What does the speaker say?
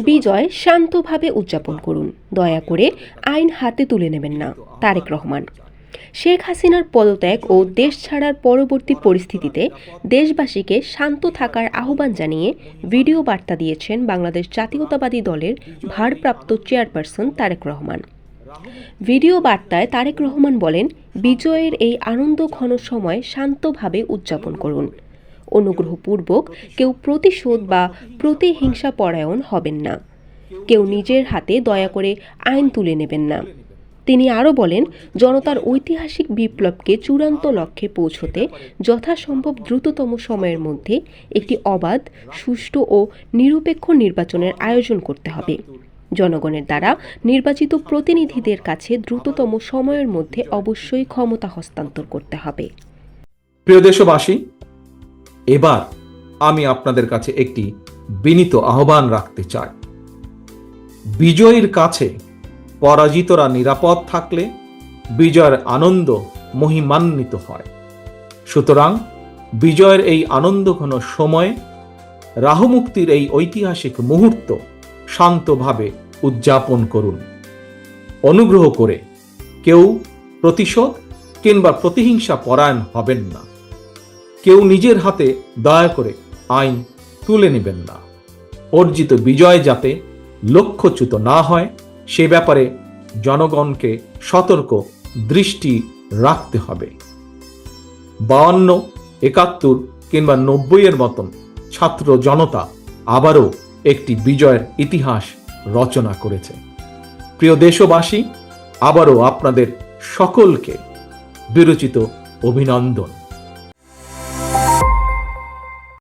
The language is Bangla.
বিজয় শান্তভাবে উদযাপন করুন, দয়া করে আইন হাতে তুলে নেবেন না। তারেক রহমান। শেখ হাসিনার পদত্যাগ ও দেশ ছাড়ার পরবর্তী পরিস্থিতিতে দেশবাসীকে শান্ত থাকার আহ্বান জানিয়ে ভিডিও বার্তা দিয়েছেন বাংলাদেশ জাতীয়তাবাদী দলের ভারপ্রাপ্ত চেয়ারপারসন তারেক রহমান। ভিডিও বার্তায় তারেক রহমান বলেন, বিজয়ের এই আনন্দ ঘন সময় শান্তভাবে উদযাপন করুন। অনুগ্রহপূর্বক কেউ প্রতিশোধ বা প্রতিহিংসা পরায়ণ হবেন না। কেউ নিজের হাতে দয়া করে আইন তুলে নেবেন না। তিনি আরও বলেন, জনতার ঐতিহাসিক বিপ্লবকে চূড়ান্ত লক্ষ্যে পৌঁছতে যথাসম্ভব দ্রুততম সময়ের মধ্যে একটি অবাধ, সুষ্ঠু ও নিরপেক্ষ নির্বাচনের আয়োজন করতে হবে। জনগণের দ্বারা নির্বাচিত প্রতিনিধিদের কাছে দ্রুততম সময়ের মধ্যে অবশ্যই ক্ষমতা হস্তান্তর করতে হবে। প্রিয় দেশবাসী, এবার আমি আপনাদের কাছে একটি বিনীত আহ্বান রাখতে চাই। বিজয়ীর কাছে পরাজিতরা নিরাপদ থাকলে বিজয়ের আনন্দ মহিমান্বিত হয়। সুতরাং বিজয়ের এই আনন্দঘন সময়ে রাহুমুক্তির এই ঐতিহাসিক মুহূর্ত শান্তভাবে উদযাপন করুন। অনুগ্রহ করে কেউ প্রতিশোধ কিংবা প্রতিহিংসা পরায়ণ হবেন না। কেউ নিজের হাতে দয়া করে আইন তুলে নেবেন না। অর্জিত বিজয় যাতে লক্ষ্যচ্যুত না হয় সে ব্যাপারে জনগণকে সতর্ক দৃষ্টি রাখতে হবে। 52, 71 কিংবা 90 মতন ছাত্র জনতা আবারও একটি বিজয়ের ইতিহাস রচনা করেছে। প্রিয় দেশবাসী, আবারও আপনাদের সকলকে বিরচিত অভিনন্দন।